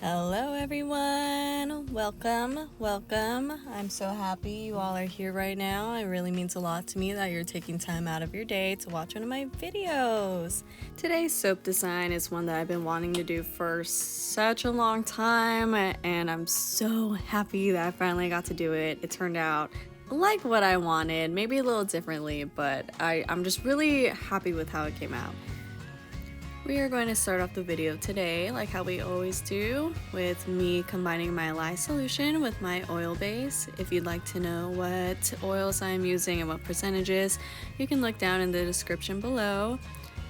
Hello everyone, welcome. I'm so happy you all are here right now. It really means a lot to me that you're taking time out of your day to watch one of my videos. Today's soap design is one that I've been wanting to do for such a long time, and I'm so happy that I finally got to do it. It turned out like what I wanted, maybe a little differently, but I'm just really happy with how it came out. We are going to start off the video today, like how we always do, with me combining my lye solution with my oil base. If you'd like to know what oils I'm using and what percentages, you can look down in the description below.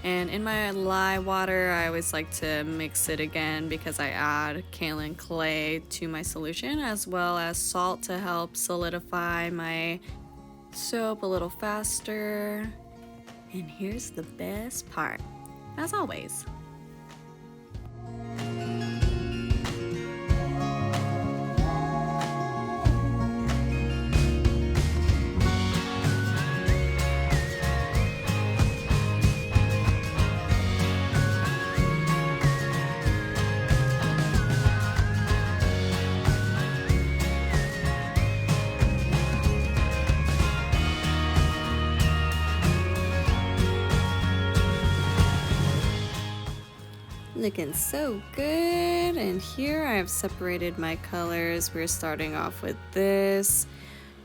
And in my lye water, I always like to mix it again because I add kaolin clay to my solution, as well as salt to help solidify my soap a little faster. And here's the best part. As always, looking so good. And here I have separated my colors. We're starting off with this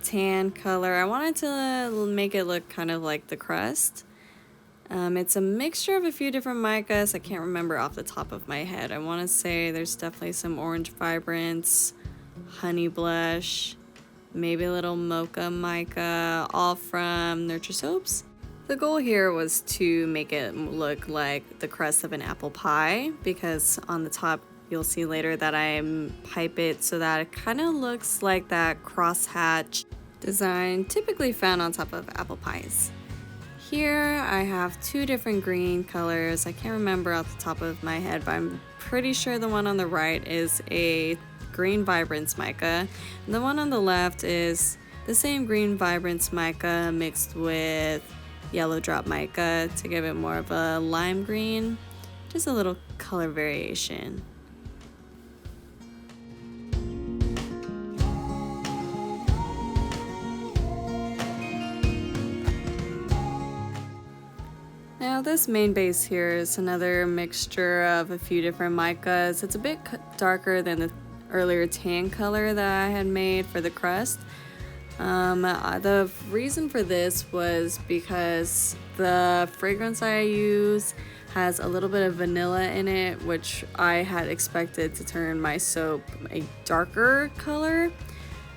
tan color. I wanted to make it look kind of like the crust. It's a mixture of a few different micas. I can't remember off the top of my head. I want to say there's definitely some orange vibrance, honey blush, maybe a little mocha mica, all from Nurture Soaps. The goal here was to make it look like the crust of an apple pie, because on the top you'll see later that I pipe it so that it kind of looks like that crosshatch design typically found on top of apple pies. Here I have two different green colors. I can't remember off the top of my head, but I'm pretty sure the one on the right is a green vibrance mica, and the one on the left is the same green vibrance mica mixed with yellow drop mica to give it more of a lime green, just a little color variation. Now this main base here is another mixture of a few different micas. It's a bit darker than the earlier tan color that I had made for the crust. The reason for this was because the fragrance I use has a little bit of vanilla in it, which I had expected to turn my soap a darker color.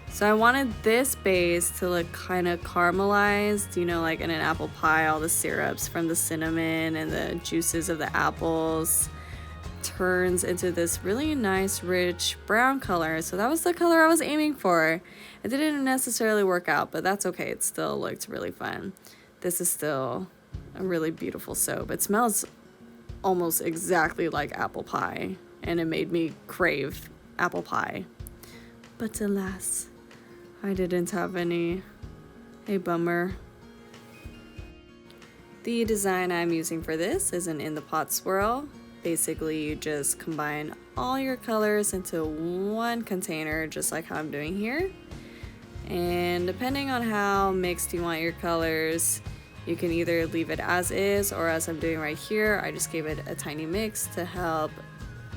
So I wanted this base to look kind of caramelized, you know, like in an apple pie, all the syrups from the cinnamon and the juices of the apples turns into this really nice rich brown color. So that was the color I was aiming for. It didn't necessarily work out, but that's okay. It still looked really fun. This is still a really beautiful soap. It smells almost exactly like apple pie, and it made me crave apple pie. But alas, I didn't have any. A bummer. The design I'm using for this is an in the pot swirl. Basically, you just combine all your colors into one container, just like how I'm doing here. And depending on how mixed you want your colors, you can either leave it as is, or as I'm doing right here, I just gave it a tiny mix to help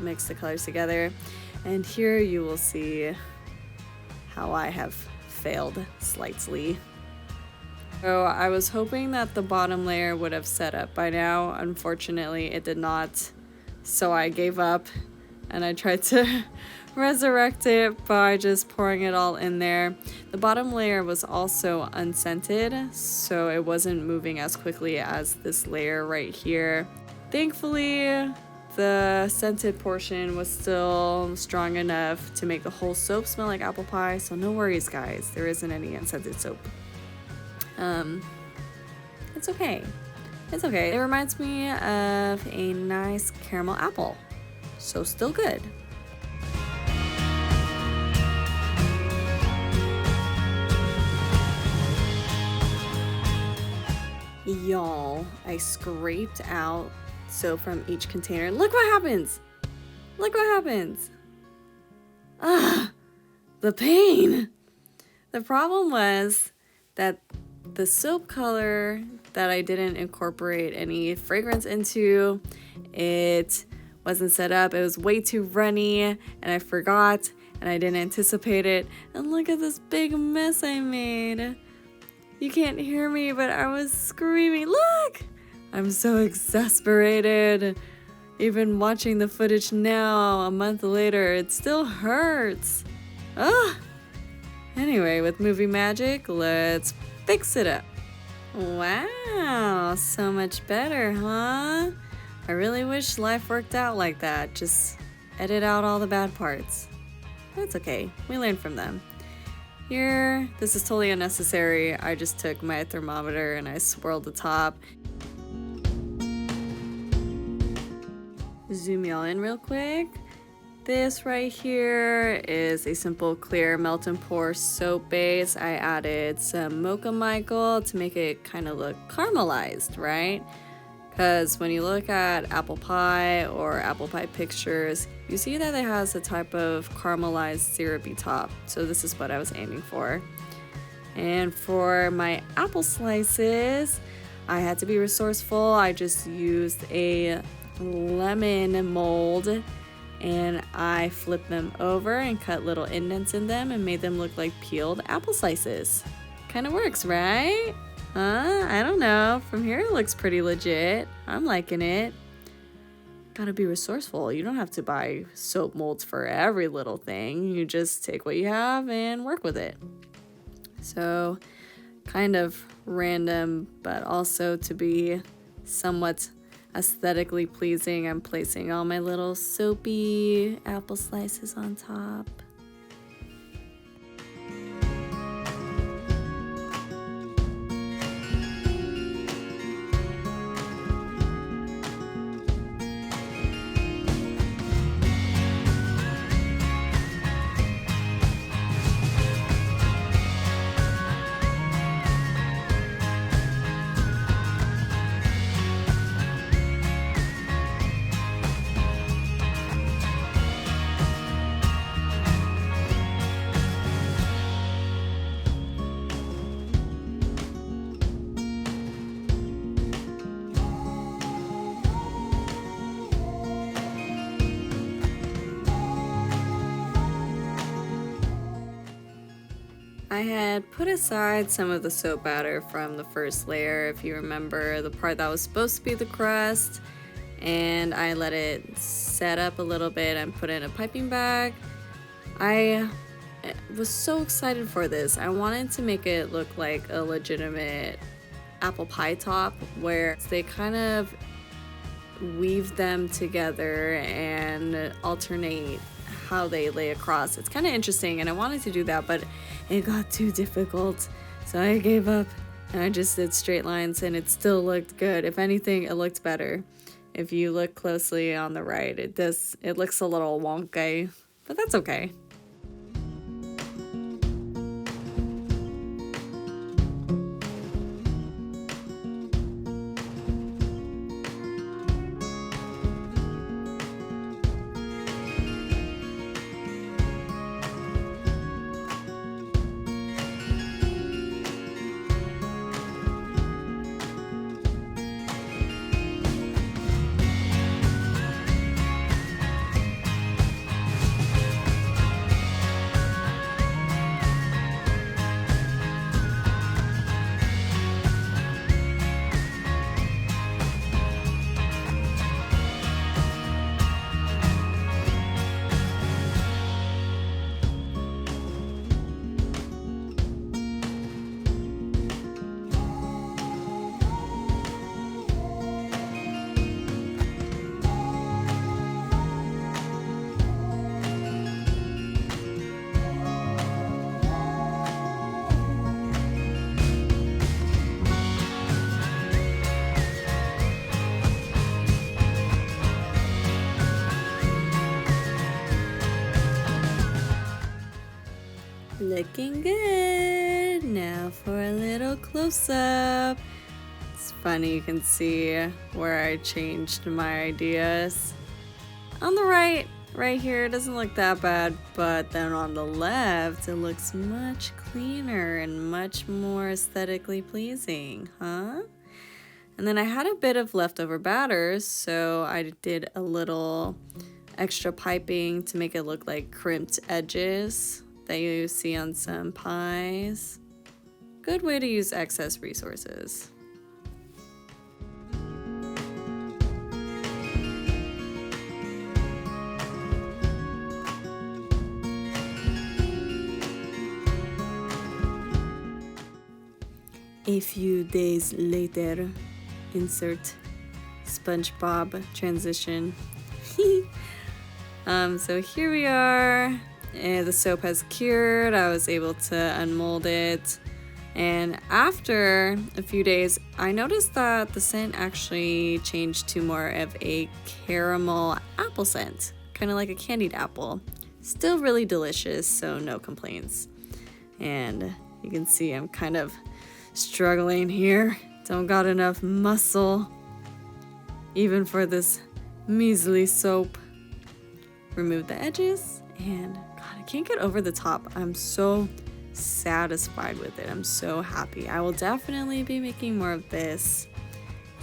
mix the colors together. And here you will see how I have failed slightly. So I was hoping that the bottom layer would have set up by now. Unfortunately, it did not. So I gave up and I tried to resurrect it by just pouring it all in there. The bottom layer was also unscented, so it wasn't moving as quickly as this layer right here. Thankfully, the scented portion was still strong enough to make the whole soap smell like apple pie, so no worries guys, there isn't any unscented soap. It's okay. It's okay. It reminds me of a nice caramel apple, so still good. Y'all, I scraped out soap from each container. Look what happens! Look what happens! Ah, the pain. The problem was that the soap color that I didn't incorporate any fragrance into, it wasn't set up. It was way too runny and I forgot and I didn't anticipate it. And look at this big mess I made. You can't hear me, but I was screaming. Look! I'm so exasperated. Even watching the footage now, a month later, it still hurts. Ugh! Anyway, with movie magic, let's fix it up. Wow, so much better, huh? I really wish life worked out like that. Just edit out all the bad parts. That's okay, we learn from them. Here, this is totally unnecessary. I just took my thermometer and I swirled the top. Zoom y'all in real quick. This right here is a simple clear melt and pour soap base. I added some Mocha Michael to make it kind of look caramelized, right? Because when you look at apple pie or apple pie pictures, you see that it has a type of caramelized syrupy top. So this is what I was aiming for. And for my apple slices, I had to be resourceful. I just used a lemon mold and I flipped them over and cut little indents in them and made them look like peeled apple slices. Kind of works, right? Huh? I don't know. From here it looks pretty legit. I'm liking it. Gotta be resourceful. You don't have to buy soap molds for every little thing. You just take what you have and work with it. So, kind of random, but also to be somewhat aesthetically pleasing, I'm placing all my little soapy apple slices on top. I had put aside some of the soap batter from the first layer, if you remember, the part that was supposed to be the crust, and I let it set up a little bit and put it in a piping bag. I was so excited for this. I wanted to make it look like a legitimate apple pie top where they kind of weave them together and alternate how they lay across. It's kind of interesting and I wanted to do that, but it got too difficult, so I gave up and I just did straight lines and it still looked good. If anything, it looked better. If you look closely on the right, it looks a little wonky, but that's okay. Looking good. Now for a little close-up. It's funny, you can see where I changed my ideas. On the right, right here it doesn't look that bad, but then on the left it looks much cleaner and much more aesthetically pleasing, huh? And then I had a bit of leftover batter, so I did a little extra piping to make it look like crimped edges that you see on some pies. Good way to use excess resources. A few days later, insert SpongeBob transition. So here we are. The soap has cured. I was able to unmold it. And after a few days, I noticed that the scent actually changed to more of a caramel apple scent, kind of like a candied apple. Still really delicious, so no complaints. And you can see I'm kind of struggling here. Don't got enough muscle, even for this measly soap. Remove the edges, and God, I can't get over the top. I'm so satisfied with it. I'm so happy. I will definitely be making more of this.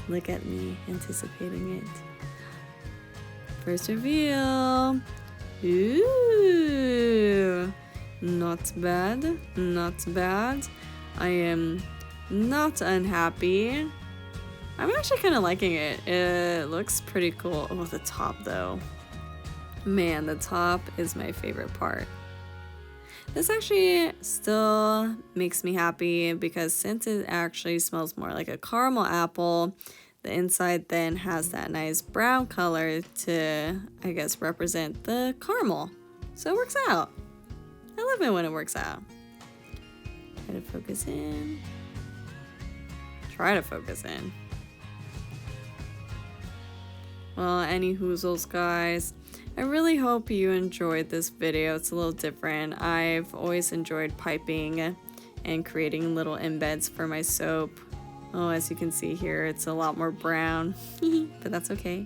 Look at me anticipating it. First reveal. Ooh, not bad, not bad. I am not unhappy. I'm actually kind of liking it. It looks pretty cool. Oh, the top though. Man, the top is my favorite part. This actually still makes me happy because since it actually smells more like a caramel apple, the inside then has that nice brown color to, I guess, represent the caramel. So it works out. I love it when it works out. Try to focus in. Try to focus in. Well, any hoozles, guys. I really hope you enjoyed this video. It's a little different. I've always enjoyed piping and creating little embeds for my soap. Oh, as you can see here, it's a lot more brown, but that's okay.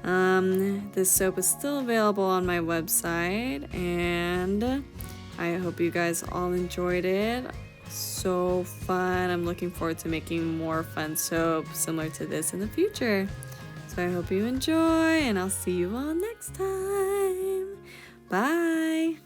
This soap is still available on my website, and I hope you guys all enjoyed it. So fun. I'm looking forward to making more fun soap similar to this in the future. So I hope you enjoy, and I'll see you all next time. Bye.